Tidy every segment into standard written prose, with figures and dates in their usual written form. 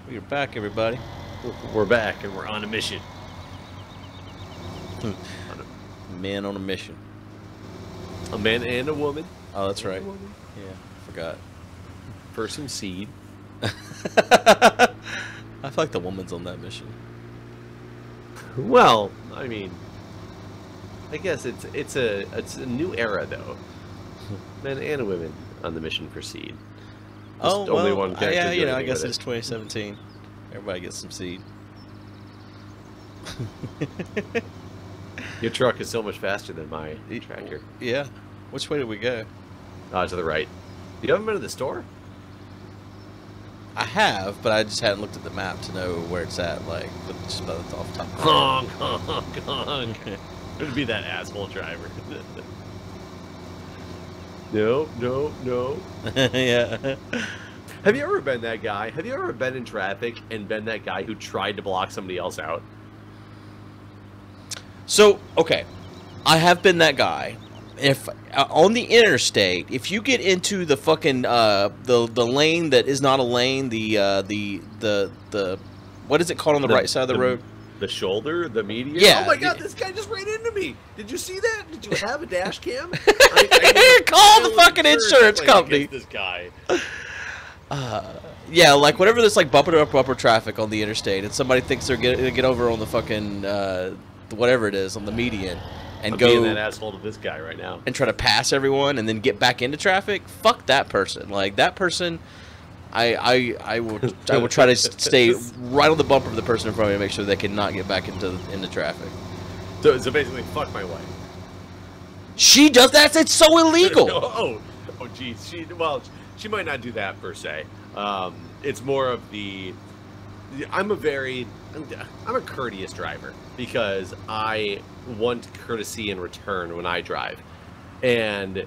We're back, everybody. We're back and we're on a mission. Man on a mission. A man and a woman. Oh, that's right. Yeah, forgot. For some seed. I feel like the woman's on that mission. Well, I mean, I guess it's a new era though. Men and women on the mission for seed. Just Oh, only well, one character yeah, you know, I doing guess with it's 2017. Everybody gets some seed. Your truck is so much faster than my tractor. Yeah. Which way did we go? To the right. You haven't been to the store? I have, but I just hadn't looked at the map to know where it's at, like, but just about off the top of my Honk, honk, honk. It'd be that asshole driver. No, no, no. head. Yeah. Have you ever been that guy? Have you ever been in traffic and been that guy who tried to block somebody else out? So, okay, I have been that guy. If on the interstate, if you get into the fucking the lane that is not a lane, the what is it called on the right side of the road? The shoulder, the median. Yeah. Oh my god, this guy just ran into me. Did you see that? Did you have a dash cam? Call the fucking insurance company. This guy. Yeah, like whenever there's like bumper traffic on the interstate, and somebody thinks they're gonna get over on the fucking whatever it is on the median, and I'm go being that asshole to this guy right now and try to pass everyone, and then get back into traffic. Fuck that person. Like that person, I will try to stay right on the bumper of the person in front of me to make sure they cannot get back into traffic. So basically, fuck my wife. She does that. It's so illegal. oh, geez. She might not do that per se. It's more of the. I'm a courteous driver because I want courtesy in return when I drive. And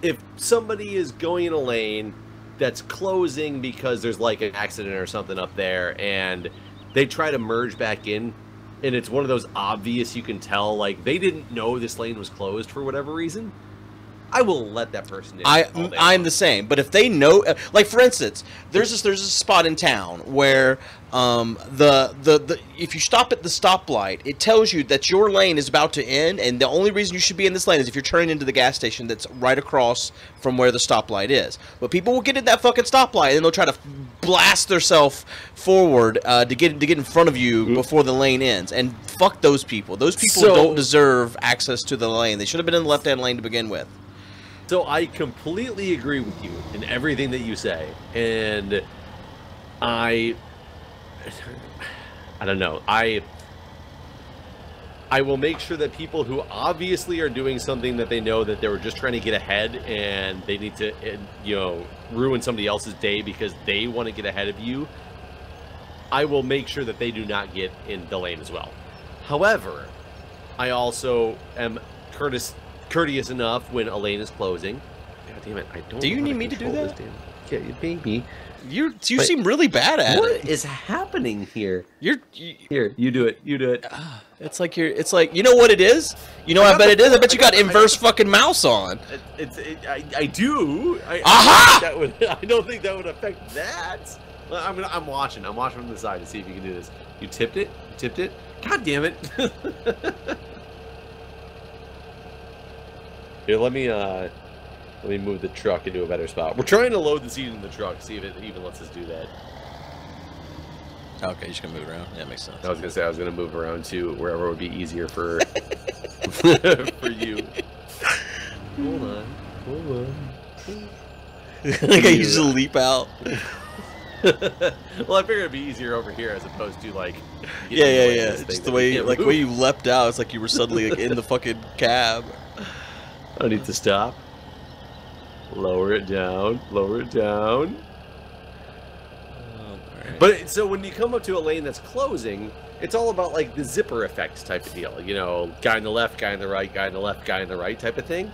if somebody is going in a lane that's closing because there's like an accident or something up there, and they try to merge back in, and it's one of those obvious, you can tell, like they didn't know this lane was closed for whatever reason, I will let that person in. I'm the same. But if they know, like for instance, there's a spot in town where if you stop at the stoplight, it tells you that your lane is about to end, and the only reason you should be in this lane is if you're turning into the gas station that's right across from where the stoplight is. But people will get in that fucking stoplight and they'll try to blast themselves forward to get in front of you before the lane ends. And fuck those people. Those people don't deserve access to the lane. They should have been in the left-hand lane to begin with. So I completely agree with you in everything that you say, and I don't know. I will make sure that people who obviously are doing something that they know that they were just trying to get ahead and they need to, ruin somebody else's day because they want to get ahead of you, I will make sure that they do not get in the lane as well. However, I also am courteous enough when a lane is closing. God damn it! I don't. Do you need me to do that? Yeah, baby. You seem really bad at it. What is happening here? Here, you do it. You do it. It's like you know what it is? You know I bet it is. I bet you got inverse fucking mouse on. I do. Aha! I don't think that would affect that. I'm watching. I'm watching from the side to see if you can do this. You tipped it. You tipped it. God damn it. Here, let me move the truck into a better spot. We're trying to load the seat in the truck, see if it even lets us do that. Okay, you're just gonna move around. Yeah, that makes sense. I was gonna say I was gonna move around to wherever would be easier for for you. Hold on. Like I used to leap out. Well, I figured it'd be easier over here as opposed to like. Yeah. Just the way you leapt out, it's like you were suddenly like, in the fucking cab. I need to stop. Lower it down. Lower it down. Right. But so when you come up to a lane that's closing, it's all about like the zipper effect type of deal. You know, guy on the left, guy on the right, guy on the left, guy on the right type of thing.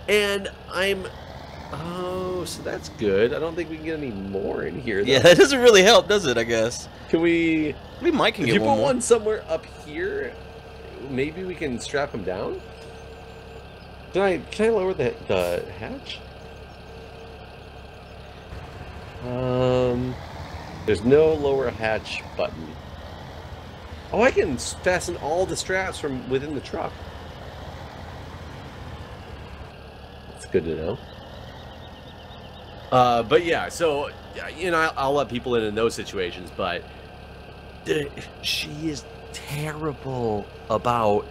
And oh, so that's good. I don't think we can get any more in here, though. Yeah, that doesn't really help, does it, I guess? Can we... We might can get one more. If you put one somewhere up here, maybe we can strap him down? Can I lower the hatch? There's no lower hatch button. Oh, I can fasten all the straps from within the truck. That's good to know. But yeah, so, you know, I'll let people in those situations, but she is terrible about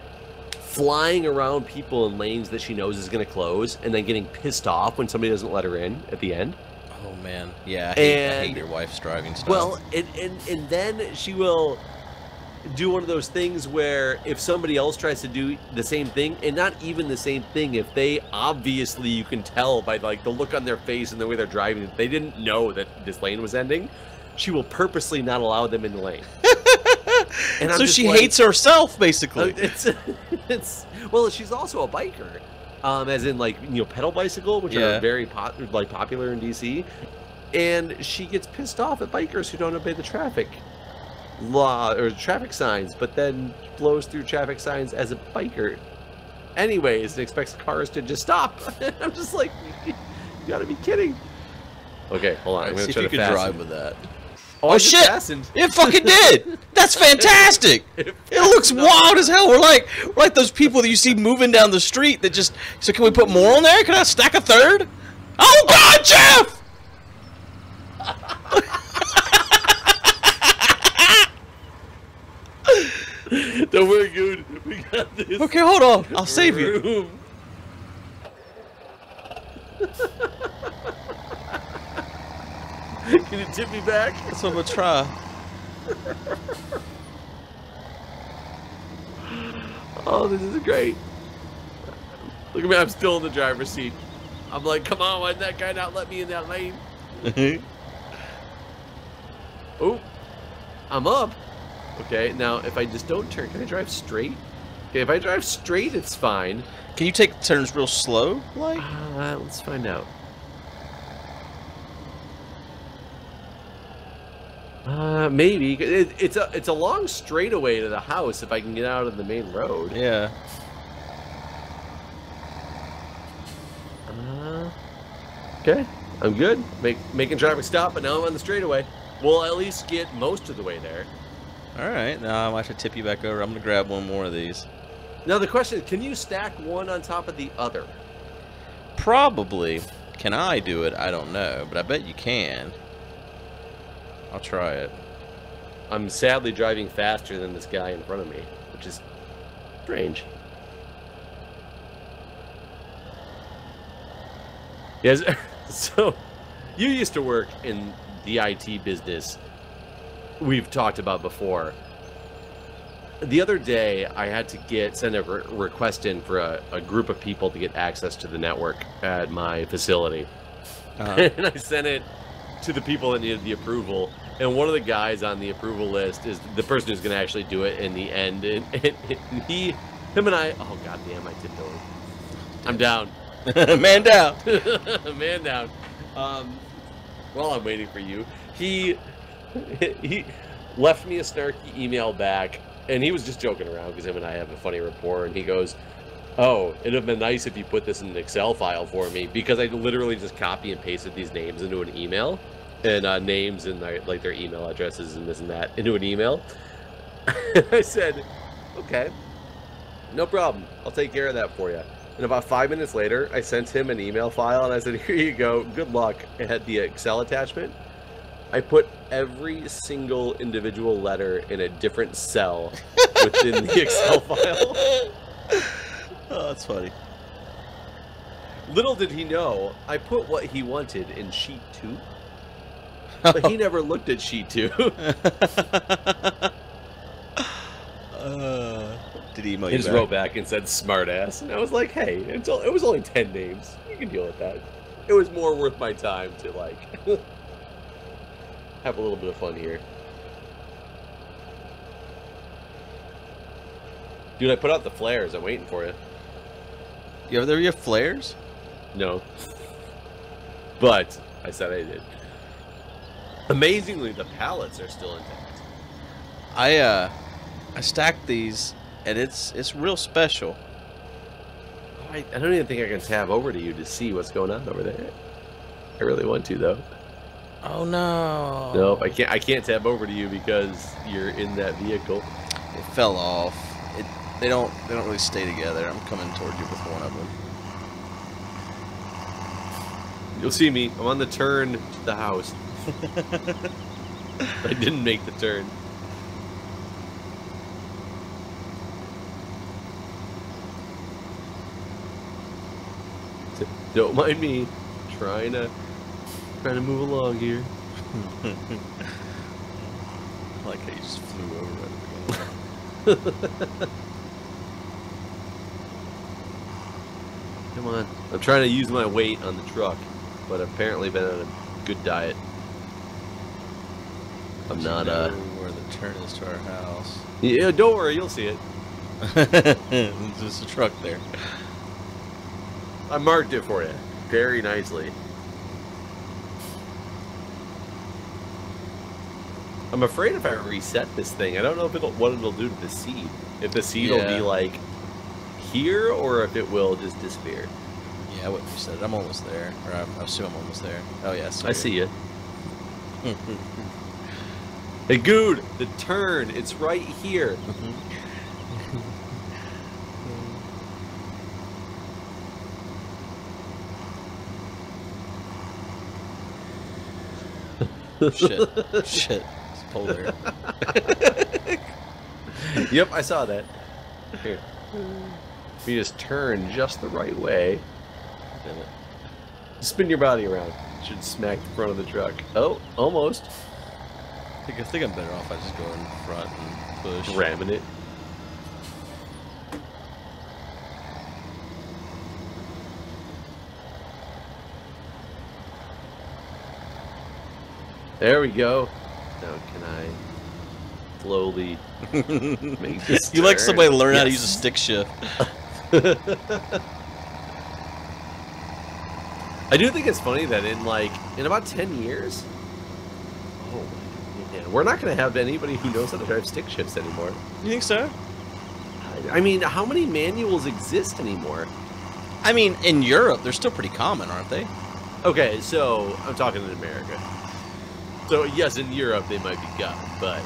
flying around people in lanes that she knows is going to close and then getting pissed off when somebody doesn't let her in at the end. Oh, man. Yeah, I hate your wife's driving style. Well, and then she will do one of those things where if somebody else tries to do the same thing, and not even the same thing, if they obviously, you can tell by like the look on their face and the way they're driving, that they didn't know that this lane was ending, she will purposely not allow them in the lane. And so she hates herself, basically. Well, she's also a biker, as in like, you know, pedal bicycle, which are very popular in DC, and she gets pissed off at bikers who don't obey the traffic law or traffic signs, but then blows through traffic signs as a biker anyways and expects cars to just stop. I'm just like, you gotta be kidding. Okay, hold on. I'm gonna see try if to you can fasten. drive with that. Oh shit! Fastened. It fucking did. That's fantastic. It looks wild as hell. We're like those people that you see moving down the street that just. So can we put more on there? Can I stack a third? Oh God, Jeff! Don't worry, Guude. We got this. Okay, hold on. I'll save you. Can you tip me back? That's what I'm gonna try. Oh, this is great. Look at me, I'm still in the driver's seat. I'm like, come on, why did that guy not let me in that lane? Oh, I'm up. Okay, now if I just don't turn, can I drive straight? Okay, if I drive straight, it's fine. Can you take turns real slow, like? Let's find out. Maybe it's a long straightaway to the house if I can get out of the main road. Yeah. Okay, I'm good. Making traffic stop, but now I'm on the straightaway. We'll at least get most of the way there. All right, now I might have to tip you back over. I'm gonna grab one more of these. Now the question is, can you stack one on top of the other? Probably. Can I do it? I don't know, but I bet you can. I'll try it. I'm sadly driving faster than this guy in front of me, which is strange. Yes, so you used to work in the IT business we've talked about before. The other day, I had to send a request in for a group of people to get access to the network at my facility. And I sent it to the people that needed the approval. And one of the guys on the approval list is the person who's going to actually do it in the end. And him and I, oh, goddamn, I tipped over. I'm down. Man down. Man down. While I'm waiting for you, he left me a snarky email back, and he was just joking around because him and I have a funny rapport, and he goes, oh, it'd have been nice if you put this in an Excel file for me, because I literally just copy and pasted these names into an email, and names and like their email addresses and this and that into an email. I said, okay, no problem, I'll take care of that for you. And about 5 minutes later, I sent him an email file, and I said, here you go, good luck. It had the Excel attachment. I put every single individual letter in a different cell within the Excel file. Oh, that's funny. Little did he know, I put what he wanted in sheet 2, but he never looked at sheet 2. Did he email He you just back? wrote back and said smartass, and I was like, hey, it was only 10 names. You can deal with that. It was more worth my time to, like, have a little bit of fun here. Dude, I put out the flares. I'm waiting for you. You have flares? No. But I said I did. Amazingly, the pallets are still intact. I stacked these, and it's real special. I don't even think I can tab over to you to see what's going on over there. I really want to, though. Oh no. Nope, I can't tab over to you because you're in that vehicle. It fell off. They don't really stay together. I'm coming toward you with one of them. You'll see me. I'm on the turn to the house. I didn't make the turn. Don't mind me trying to move along here. I like how you just flew over right at the beginning. Come on. I'm trying to use my weight on the truck, but apparently been on a good diet. I'm not where the turn is to our house. Yeah, don't worry, you'll see it. There's just a truck there. I marked it for you very nicely. I'm afraid if I reset this thing, I don't know if what it'll do to the seed. If the seed will be like here, or if it will just disappear. Yeah, I wouldn't reset it. I'm almost there. Or I assume I'm almost there. Oh yeah, I see you. Hey, Guude, the turn. It's right here. Shit. Shit. It's polar. Yep, I saw that. Here. If you just turn just the right way. Damn it. Spin your body around. Should smack the front of the truck. Oh, almost. I think I'm better off. I just go in front and push. Ramming it. There we go. Now can I slowly make this You like somebody to learn how to Yes. use a stick shift. I do think it's funny that in about 10 years, oh man, we're not going to have anybody who knows how to drive stick shifts anymore. You think so? I mean, how many manuals exist anymore? I mean, in Europe, they're still pretty common, aren't they? Okay, so I'm talking in America. So yes, in Europe they might be gone, but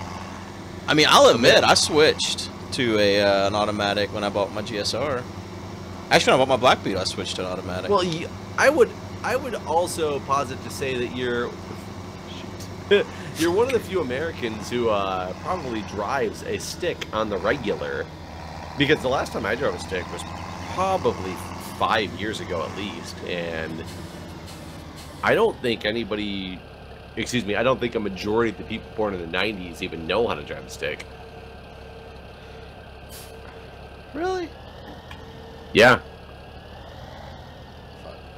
I mean, I'll admit, I switched to an automatic when I bought my GSR. Actually, when I bought my Black Beetle, I switched to an automatic. well, I would also posit to say that you're one of the few Americans who probably drives a stick on the regular, because the last time I drove a stick was probably 5 years ago at least, and I don't think anybody. Excuse me, I don't think a majority of the people born in the 90s even know how to drive a stick. Really? Yeah.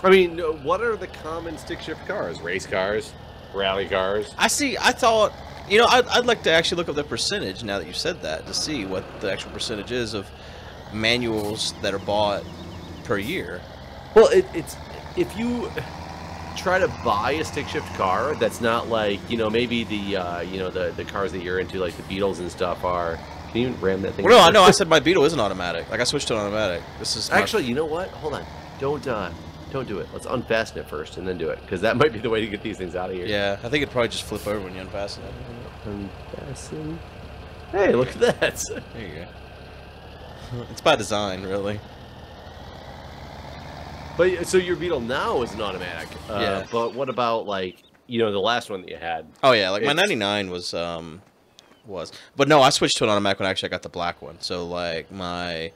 I mean, what are the common stick shift cars? Race cars? Rally cars? I thought, you know, I'd like to actually look up the percentage now that you said that to see what the actual percentage is of manuals that are bought per year. Well, it's if you try to buy a stick shift car that's not like, you know, maybe the the cars that you're into, like the Beetles and stuff are. Can you ram that thing? Well, no, I know. I said my Beetle is an automatic. Like I switched to an automatic. This is actually, you know what? Hold on. Don't do it. Let's unfasten it first and then do it, because that might be the way to get these things out of here. Yeah, I think it'd probably just flip over when you unfasten it. Unfasten. Hey, look at that. There you go. It's by design, really. But so your Beetle now is an automatic. Yeah. But what about the last one that you had? Oh yeah, like my '99 was. But no, I switched to an automatic when actually I got the black one. So like I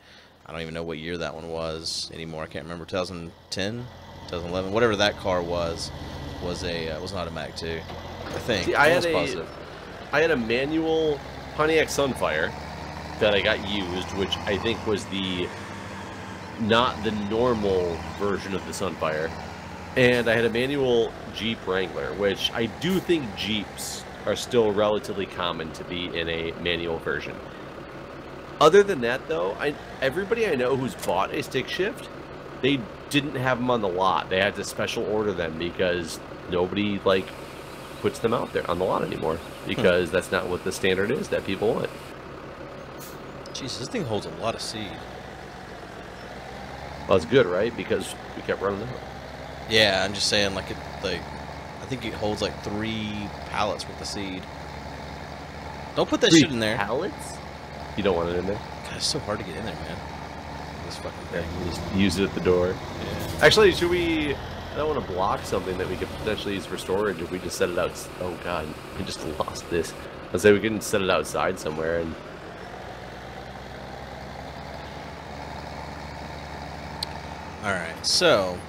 don't even know what year that one was anymore. I can't remember. 2010, 2011, whatever that car was an automatic too. I think. See, I had a manual Pontiac Sunfire that I got used, which I think was not the normal version of the Sunfire. And I had a manual Jeep Wrangler, which I do think Jeeps are still relatively common to be in a manual version. Other than that, though, everybody I know who's bought a stick shift, they didn't have them on the lot. They had to special order them because nobody puts them out there on the lot anymore, because that's not what the standard is that people want. Jesus, this thing holds a lot of seed. Well, it's good, right? Because we kept running out. Yeah, I'm just saying, I think it holds like 3 pallets worth of seed. Don't put that 3 shit in there. Pallets? You don't want it in there? God, it's so hard to get in there, man. This fucking thing. You just use it at the door. Yeah. Actually, should we... I don't want to block something that we could potentially use for storage if we just set it out... Oh, God. I just lost this. Let's say we can set it outside somewhere and... Alright, so...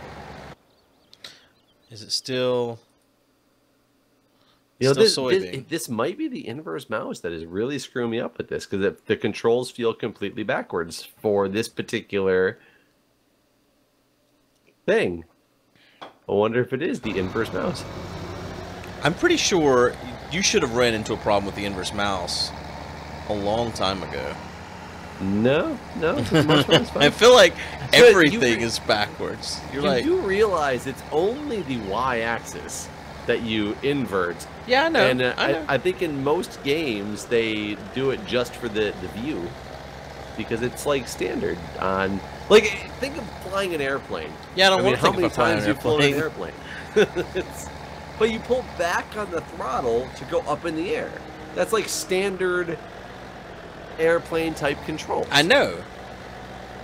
Is it still... You know, soybean? This might be the inverse mouse that is really screwing me up with this, because the controls feel completely backwards for this particular thing. I wonder if it is the inverse mouse. I'm pretty sure you should have ran into a problem with the inverse mouse a long time ago. No. The mouse is fine. I feel like everything is backwards. You do realize it's only the y-axis that you invert. Yeah, I know. And I know. I think in most games they do it just for the view, because it's like standard on. Like, think of flying an airplane. Yeah, I mean, how many times you flown an airplane? But you pull back on the throttle to go up in the air. That's like standard airplane type control. I know.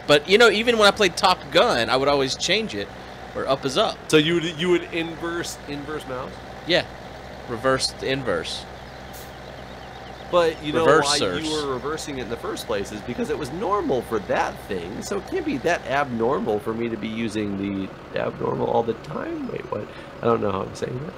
But you know, even when I played Top Gun, I would always change it where up is up. So you would inverse mouse? Yeah. Reverse the inverse. But you know Reverse why search. you were reversing it in the first place is because it was normal for that thing, so it can't be that abnormal for me to be using the abnormal all the time. Wait, what? I don't know how I'm saying that.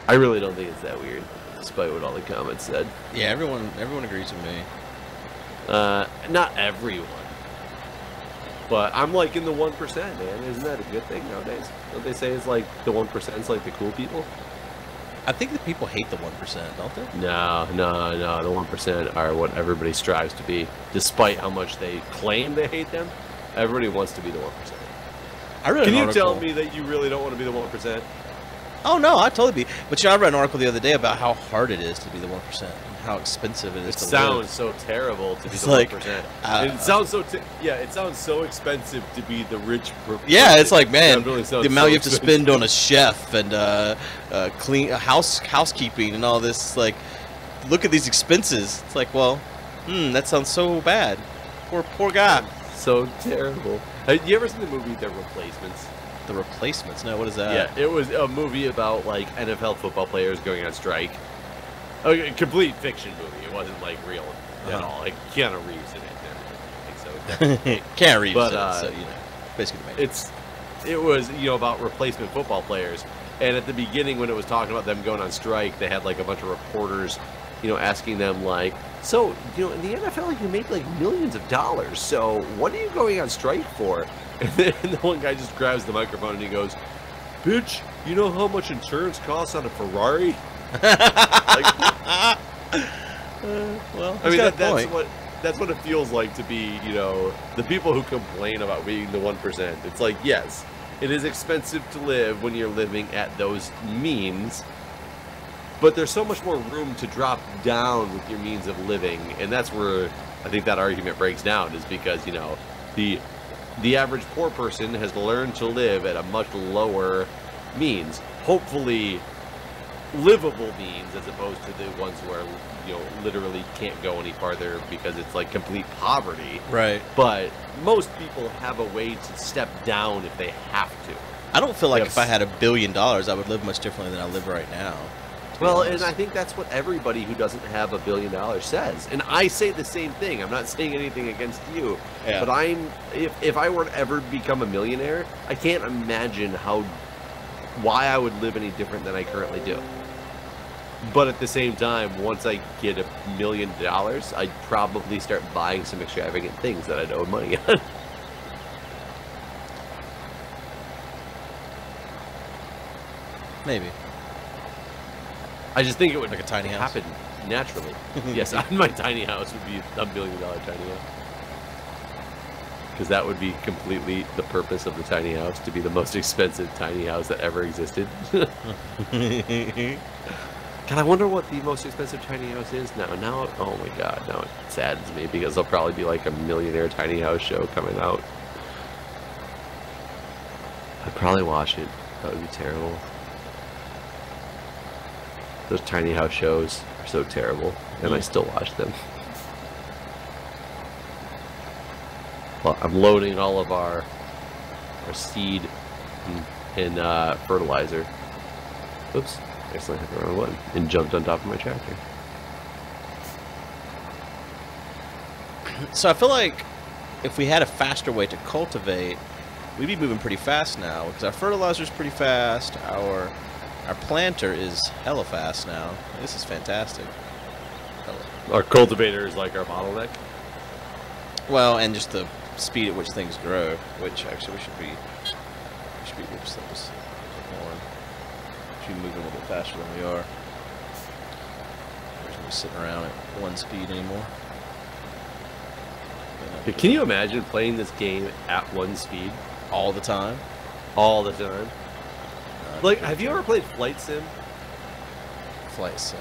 I really don't think it's that weird, despite what all the comments said. Yeah, everyone agrees with me. Not everyone. But I'm like in the 1%, man. Isn't that a good thing nowadays? Don't they say it's like the 1% is like the cool people? I think that people hate the 1%, don't they? No. The 1% are what everybody strives to be. Despite how much they claim they hate them, everybody wants to be the 1%. I read Can an you article. tell me that you really don't want to be the 1%? Oh no, I totally be. But you know, I read an article the other day about how hard it is to be the 1% and how expensive it is It to sounds live. so terrible to be It's the like, 1%. It sounds so it sounds so expensive to be the rich. Yeah, it's like, man, That really the sounds amount so you have to expensive. spend on a chef and clean housekeeping and all this. It's like, look at these expenses. It's like, well, that sounds so bad. Poor guy. So terrible. Have you ever seen the movie The Replacements? The Replacements? No, what is that? Yeah, it was a movie about like NFL football players going on strike. A complete fiction movie. It wasn't like real at all. Like Keanu Reeves in it and everything. So Can't read But, it, so you know, basically made it. it was about replacement football players. And at the beginning, when it was talking about them going on strike, they had like a bunch of reporters, asking them like, so in the NFL you make like millions of dollars. So what are you going on strike for? And then the one guy just grabs the microphone and he goes, "Bitch, you know how much insurance costs on a Ferrari?" Well, I mean, that's what it feels like to be, the people who complain about being the 1%. It's like, yes, it is expensive to live when you're living at those means, but there's so much more room to drop down with your means of living, and that's where I think that argument breaks down, is because, the average poor person has learned to live at a much lower means, hopefully livable means, as opposed to the ones where literally can't go any farther because it's like complete poverty. Right. But most people have a way to step down if they have to. I don't feel like if I had $1 billion, I would live much differently than I live right now. Well, and I think that's what everybody who doesn't have $1 billion says. And I say the same thing. I'm not saying anything against you. Yeah. But if I were to ever become a millionaire, I can't imagine why I would live any different than I currently do. But at the same time, once I get $1 million, I'd probably start buying some extravagant things that I owe money on. Maybe. I just think it would Like a tiny house? happen naturally. Yes, my tiny house would be a $1 million tiny house. Because that would be completely the purpose of the tiny house, to be the most expensive tiny house that ever existed. God, I wonder what the most expensive tiny house is now. Now, oh my God, now it saddens me because there'll probably be like a millionaire tiny house show coming out. I'd probably watch it. That would be terrible. Those tiny house shows are so terrible, and I still watch them. Well, I'm loading all of our seed and fertilizer. Oops, I accidentally hit the wrong button and jumped on top of my tractor. So I feel like if we had a faster way to cultivate, we'd be moving pretty fast now, because our fertilizer's pretty fast, our planter is hella fast now. This is fantastic. Our cultivator is like our bottleneck. Well, and just the speed at which things grow, which actually we should be oops, that was more. Should be moving a little bit faster than we are. We're just gonna be sitting around at one speed anymore. Can you imagine playing this game at one speed? All the time? All the time. Like, have you ever played Flight Sim? Flight Sim?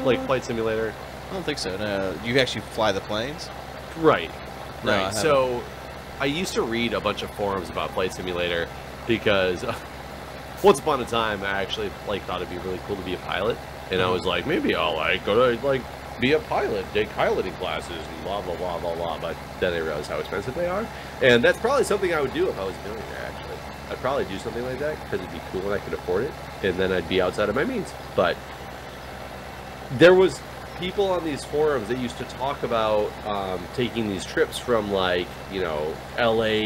Like Flight Simulator? I don't think so, no. You actually fly the planes? Right. No, right. So, I used to read a bunch of forums about Flight Simulator because once upon a time I actually thought it'd be really cool to be a pilot, and I was like, maybe I'll go to be a pilot, take piloting classes, and blah blah blah blah blah. But then I realized how expensive they are, and that's probably something I would do if I was a millionaire. Actually, I'd probably do something like that because it'd be cool and I could afford it, and then I'd be outside of my means. But there was people on these forums that used to talk about taking these trips from LA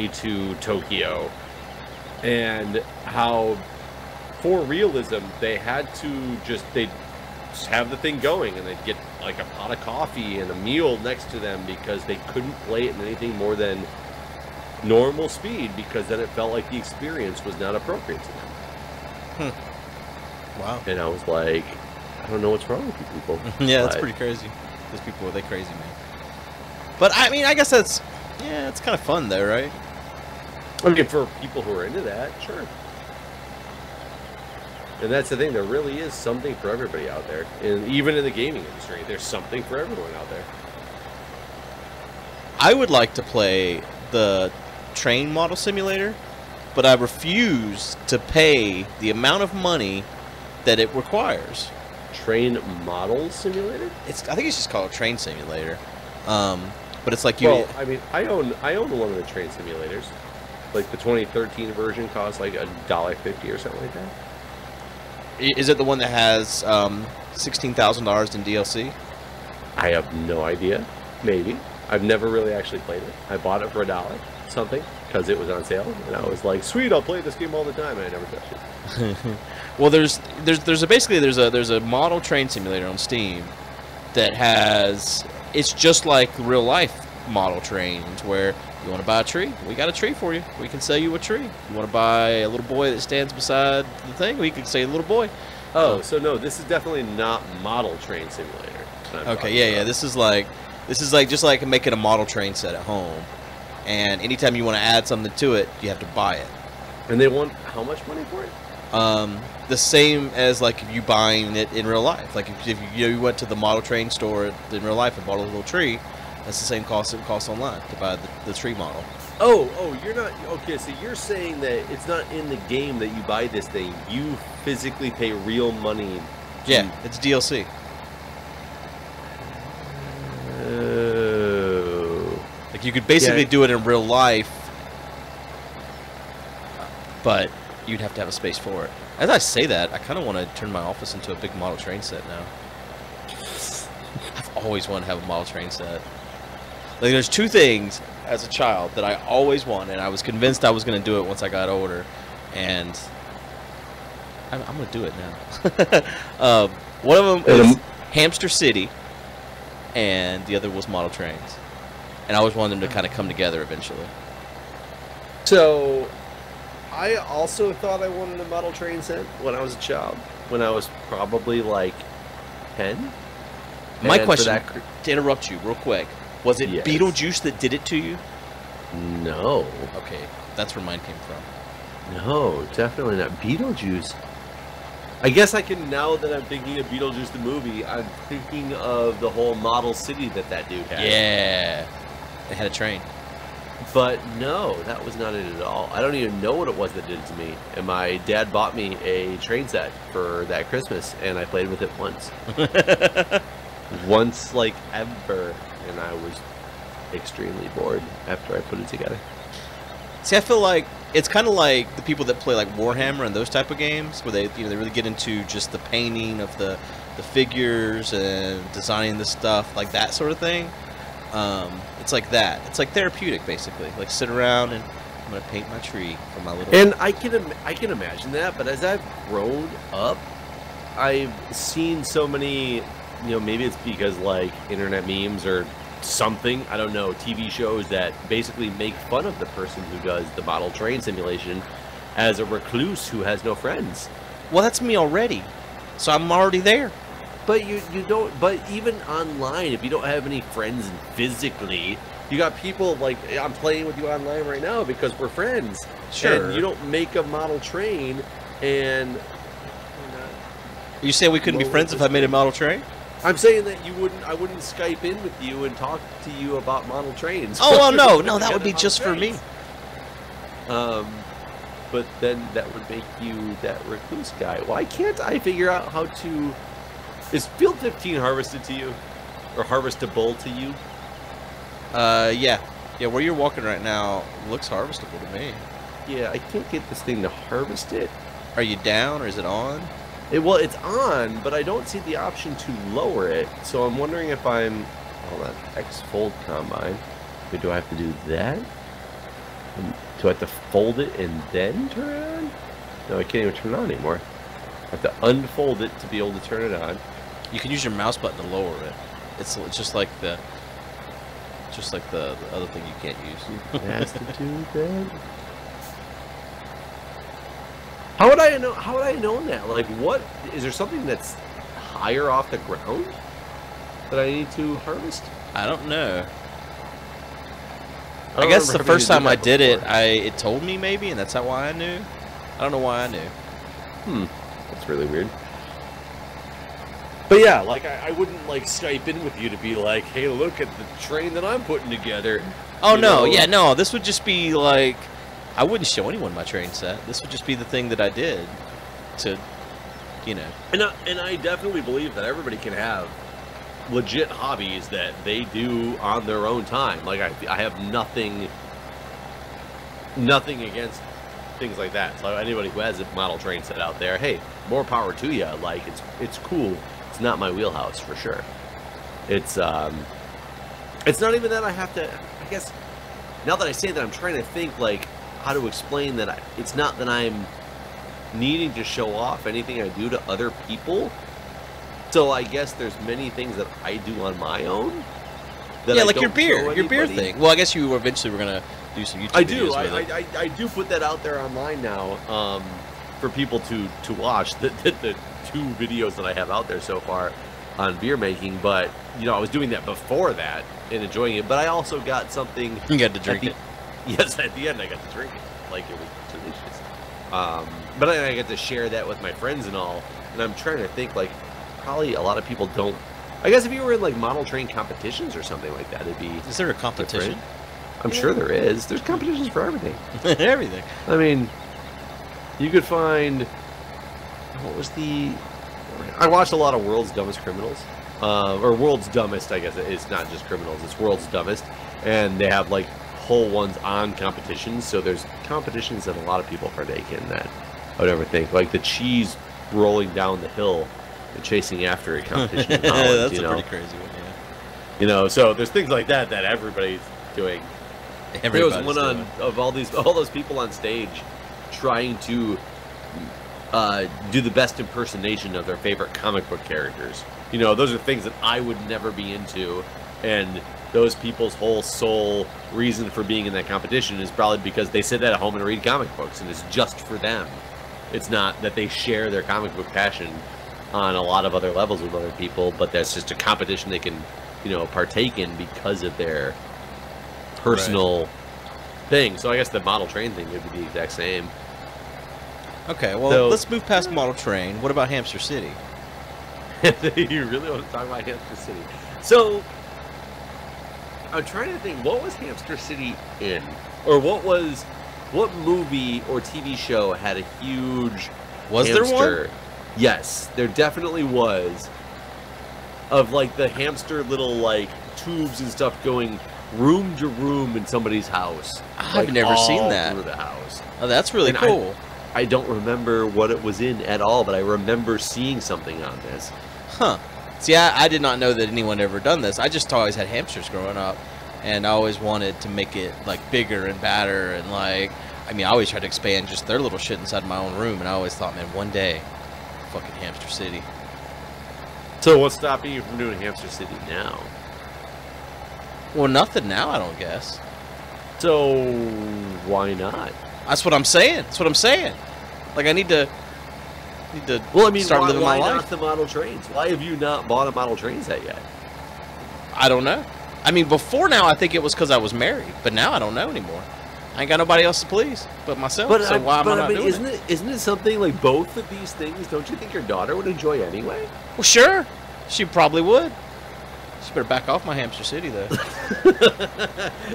to Tokyo, and how for realism they had to they'd have the thing going, and they'd get like a pot of coffee and a meal next to them because they couldn't play it in anything more than normal speed, because then it felt like the experience was not appropriate to them. Wow. And I was like, I don't know what's wrong with you people. Yeah, that's pretty crazy. Those people, they crazy, man. But I mean, I guess it's kind of fun though, right? I mean, for people who are into that, sure. And that's the thing, there really is something for everybody out there. And even in the gaming industry, there's something for everyone out there. I would like to play the train model simulator, but I refuse to pay the amount of money that it requires. Train model simulator? I think it's just called a train simulator. But it's like you... Well, I mean, I own one of the train simulators. Like the 2013 version costs like $1.50 or something like that. Is it the one that has $16,000 in DLC? I have no idea. Maybe. I've never really actually played it. I bought it for $1 something because it was on sale, and I was like, "Sweet, I'll play this game all the time," and I never touched it. Well, there's a model train simulator on Steam that has, it's just like real life model trains where you want to buy a tree, we got a tree for you. We can sell you a tree. You want to buy a little boy that stands beside the thing, we can say little boy. Oh, so no, this is definitely not model train simulator. Okay, yeah. This is like just like making a model train set at home, and anytime you want to add something to it, you have to buy it. And they want how much money for it? The same as like if you buying it in real life. Like if you went to the model train store in real life and bought a little tree, that's the same cost it costs online to buy the tree model. Oh, you're not, okay, so you're saying that it's not in the game that you buy this thing, you physically pay real money. Yeah, it's DLC. Oh. Like you could basically do it in real life, but you'd have to have a space for it. As I say that, I kind of want to turn my office into a big model train set now. I've always wanted to have a model train set. Like, there's two things as a child that I always wanted, and I was convinced I was going to do it once I got older, and I'm going to do it now. One of them is Hamster City, and the other was model trains. And I always wanted them to kind of come together eventually. So, I also thought I wanted a model train set when I was a child. When I was probably like 10. My question, to interrupt you real quick, was it Yes. Beetlejuice that did it to you? No. Okay, that's where mine came from. No, definitely not. Beetlejuice. I guess I can, now that I'm thinking of Beetlejuice the movie, I'm thinking of the whole model city that dude had. Yeah. They had a train. But no, that was not it at all. I don't even know what it was that did it to me. And my dad bought me a train set for that Christmas, and I played with it once. Once, like, ever. And I was extremely bored after I put it together. See, I feel like it's kind of like the people that play like Warhammer and those type of games, where they they really get into just the painting of the figures and designing the stuff, like that sort of thing. It's like that. It's like therapeutic, basically. Like sit around and I'm gonna paint my tree for my little. And I can imagine that, but as I've grown up, I've seen so many. Maybe it's because like internet memes or something, I don't know, TV shows that basically make fun of the person who does the model train simulation as a recluse who has no friends. Well, that's me already, so I'm already there. But you don't. But even online, if you don't have any friends physically, you got people like I'm playing with you online right now because we're friends. Sure. And you don't make a model train, and You saying we couldn't be friends if I made a model train? I'm saying that I wouldn't Skype in with you and talk to you about model trains. Oh, well, no, that would be just for me. But then that would make you that recluse guy. Why can't I figure out how to... Is Field 15 harvested to you? Or harvestable to you? Yeah. Yeah, where you're walking right now looks harvestable to me. Yeah, I can't get this thing to harvest it. Are you down or is it on? Well, it's on, but I don't see the option to lower it. So I'm wondering if I'm... Hold on. X-fold combine. Or do I have to do that? Do I have to fold it and then turn it on? No, I can't even turn it on anymore. I have to unfold it to be able to turn it on. You can use your mouse button to lower it. It's just like the other thing you can't use. It has to do that. How would I know? How would I know that? Like, what is there something that's higher off the ground that I need to harvest? I don't know. I guess the first time I did it, it told me maybe, and that's why I knew. I don't know why I knew. That's really weird. But yeah, like I wouldn't like Skype in with you to be like, hey, look at the train that I'm putting together. Oh no, yeah, no. This would just be like, I wouldn't show anyone my train set. This would just be the thing that I did to, you know. And I definitely believe that everybody can have legit hobbies that they do on their own time. Like I have nothing against things like that. So anybody who has a model train set out there, hey, more power to you. Like it's cool. It's not my wheelhouse for sure. It's not even that I have to. I guess now that I say that, I'm trying to think like how to explain that. It's not that I'm needing to show off anything I do to other people. So I guess there's many things that I do on my own. Yeah, like your beer thing. Well, I guess you eventually were gonna do some YouTube videos with it. I do put that out there online now for people to watch. The 2 videos that I have out there so far on beer making. But you know, I was doing that before that and enjoying it. But I also got something. You got to drink it. Yes, at the end I got to drink it. Like it was delicious. But I get to share that with my friends and all. And I'm trying to think like. Probably a lot of people don't. I guess if you were in like model train competitions or something like that, it'd be. Is there a competition? Different. I'm sure there is. There's competitions for everything. Everything. I mean, you could find. What was the? I watched a lot of World's Dumbest Criminals, or World's Dumbest. I guess it's not just criminals. It's World's Dumbest, and they have like whole ones on competitions. So there's competitions that a lot of people partake in that I would ever think, like the cheese rolling down the hill. Chasing after a competition in Holland, that's a pretty crazy one, yeah. You know, so there's things like that everybody's doing. There was one of all those people on stage trying to do the best impersonation of their favorite comic book characters. You know, those are things that I would never be into, and those people's whole sole reason for being in that competition is probably because they sit at home and read comic books, and it's just for them. It's not that they share their comic book passion on a lot of other levels with other people, but that's just a competition they can, you know, partake in because of their personal thing. So I guess the model train thing would be the exact same. Okay, well, So- let's move past Model Train. What about Hamster City? You really want to talk about Hamster City? So, I'm trying to think, what was Hamster City in? Or what movie or TV show had a huge Was hamster? there one? Yes, there definitely was. Of like the hamster little like tubes and stuff going room to room in somebody's house. I've like, never seen all that. through the house. Oh, that's really And cool. I don't remember what it was in at all, but I remember seeing something on this. Huh. See, I did not know that anyone ever done this. I just always had hamsters growing up, and I always wanted to make it like bigger and badder, and like, I mean, I always tried to expand just their little shit inside my own room, and I always thought, man, one day, fucking Hamster City. So what's stopping you from doing Hamster City now? Well, nothing now, I don't guess. So why not? That's what I'm saying. That's what I'm saying. Like, I need to Well, I mean, start living my why life. not the model trains? Why have you not bought a model train set yet? I don't know. I mean, before now, I think it was because I was married, but now I don't know anymore. I ain't got nobody else to please but myself. So why am I not doing it? Isn't it something like both of these things? Don't you think your daughter would enjoy anyway? Well, sure. She probably would. She better back off my Hamster City, though.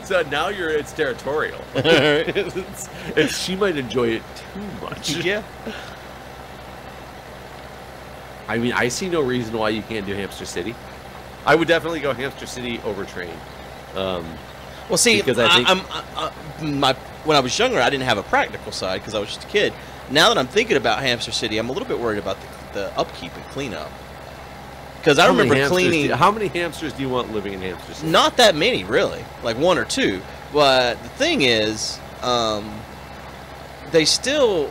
So now it's territorial. She might enjoy it too much. Yeah. I mean, I see no reason why you can't do Hamster City. I would definitely go Hamster City over Train. Well, see, Because I think- when I was younger, I didn't have a practical side because I was just a kid. Now that I'm thinking about Hamster City, I'm a little bit worried about the upkeep and cleanup. Because I remember cleaning. How many hamsters do you want living in Hamster City? Not that many, really. Like one or two. But the thing is, it's still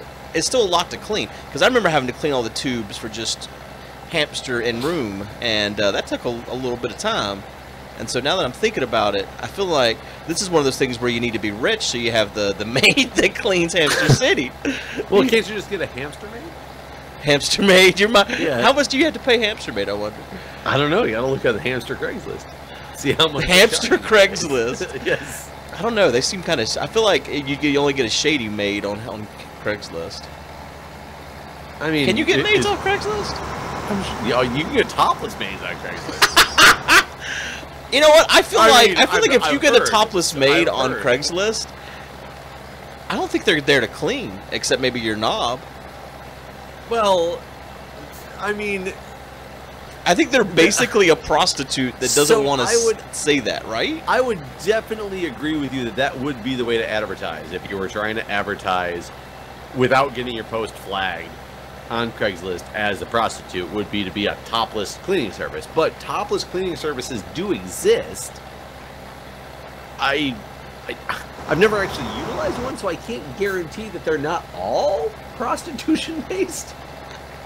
a lot to clean. Because I remember having to clean all the tubes for just hamster and room, and that took a little bit of time. And so now that I'm thinking about it, I feel like this is one of those things where you need to be rich, so you have the maid that cleans Hamster City. Well, can't you just get a hamster maid? Hamster maid, Yeah. How much do you have to pay hamster maid? I wonder. I don't know. You gotta look at the hamster Craigslist. See how much. Hamster Craigslist. Yes. I don't know. They seem kind of. I feel like you only get a shady maid on Craigslist. I mean, Can you get maids on Craigslist? You can get topless maids on Craigslist. You know what? I feel like if you I've get a heard. topless maid I've on heard. Craigslist, I don't think they're there to clean, except maybe your knob. Well, I mean, I think they're basically a prostitute that doesn't So want I to would- say that, right? I would definitely agree with you that would be the way to advertise if you were trying to advertise without getting your post flagged on Craigslist as a prostitute, would be to be a topless cleaning service. But topless cleaning services do exist. I've never actually utilized one, so I can't guarantee that they're not all prostitution based.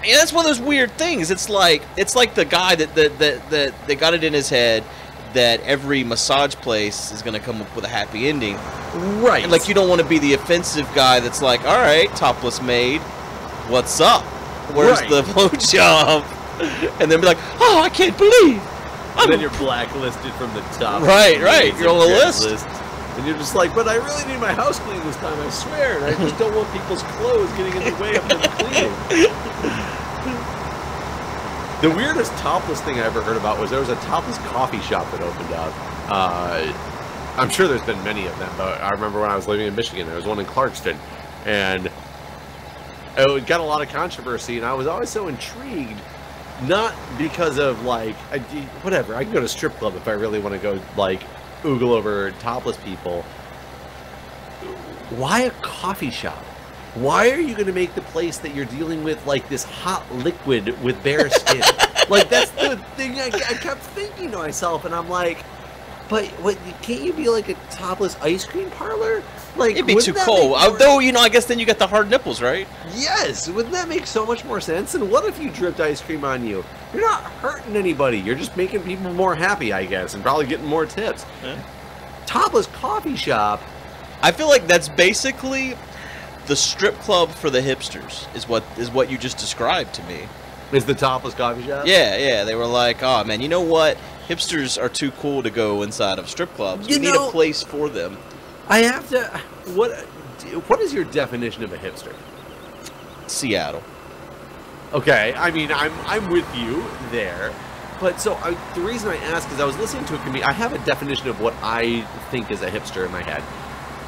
Yeah, that's one of those weird things. It's like the guy that got it in his head that every massage place is going to come up with a happy ending. Right. And like, you don't want to be the offensive guy that's like, all right, topless maid, what's up? Where's Right. the blowjob? And then be like, oh, I can't believe. And then you're blacklisted from the top. Right. You're on the list. And you're just like, but I really need my house cleaned this time, I swear. And I just don't want people's clothes getting in the way of them cleaning. The weirdest topless thing I ever heard about was there was a topless coffee shop that opened up. I'm sure there's been many of them, but I remember when I was living in Michigan, there was one in Clarkston. And it got a lot of controversy, and I was always so intrigued. Not because of, like, whatever. I can go to a strip club if I really want to go, like, oogle over topless people. Why a coffee shop? Why are you going to make the place that you're dealing with, like, this hot liquid with bare skin? Like, that's the thing I kept thinking to myself, and I'm like, but what? Can't you be like a topless ice cream parlor? Like, It'd be too wouldn't that cold. make more- Though, I guess then you got the hard nipples, right? Yes, wouldn't that make so much more sense? And what if you dripped ice cream on you? You're not hurting anybody. You're just making people more happy, I guess, and probably getting more tips. Yeah. Topless coffee shop. I feel like that's basically the strip club for the hipsters. Is what you just described to me. Is the topless coffee shop? Yeah. They were like, oh man, you know what? Hipsters are too cool to go inside of strip clubs. You We need know- a place for them. I have to. What is your definition of a hipster? Seattle. Okay, I mean, I'm with you there. But so the reason I ask is I was listening to a comedian. I have a definition of what I think is a hipster in my head.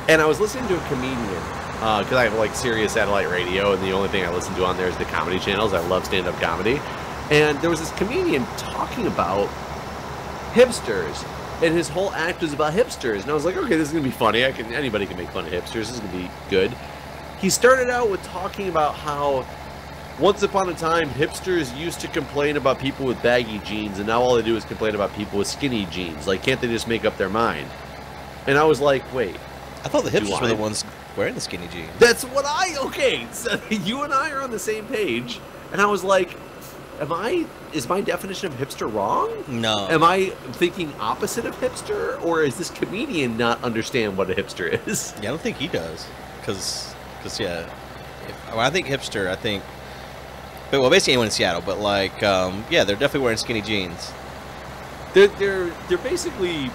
And I was listening to a comedian because I have like Sirius satellite radio, and the only thing I listen to on there is the comedy channels. I love stand-up comedy. And there was this comedian talking about hipsters, and his whole act was about hipsters. And I was like, okay, this is gonna be funny. Anybody can make fun of hipsters. This is gonna be good. He started out with talking about how once upon a time hipsters used to complain about people with baggy jeans, and now all they do is complain about people with skinny jeans. Like, can't they just make up their mind? And I was like, wait. I thought the hipsters were the ones wearing the skinny jeans. That's what okay, so you and I are on the same page. And I was like, is my definition of hipster wrong? No. Am I thinking opposite of hipster, or is this comedian not understand what a hipster is? Yeah, I don't think he does. Because yeah, when I think hipster, I think, but well, basically anyone in Seattle, but like, yeah, they're definitely wearing skinny jeans. They're basically,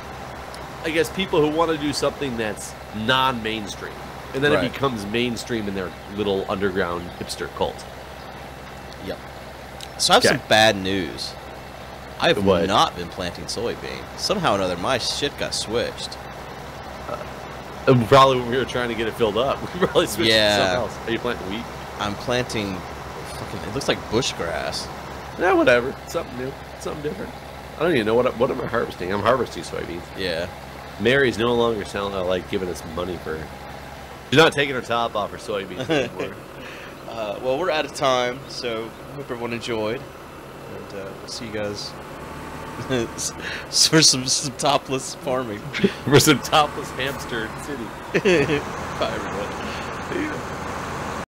I guess, people who want to do something that's non-mainstream, and then it becomes mainstream in their little underground hipster cult. Yep. So I have some bad news. I have not been planting soybean. Somehow or another, my shit got switched. Probably when we were trying to get it filled up. We probably switched to something else. Are you planting wheat? I'm planting, it looks like bush grass. Yeah, whatever. Something new. Something different. I don't even know what am I harvesting. I'm harvesting soybeans. Yeah. Mary's no longer selling, like, giving us money for... She's not taking her top off her soybeans anymore. Well, we're out of time, so hope everyone enjoyed. And we'll see you guys for some topless farming. For some topless hamster city. Bye, everyone. See ya.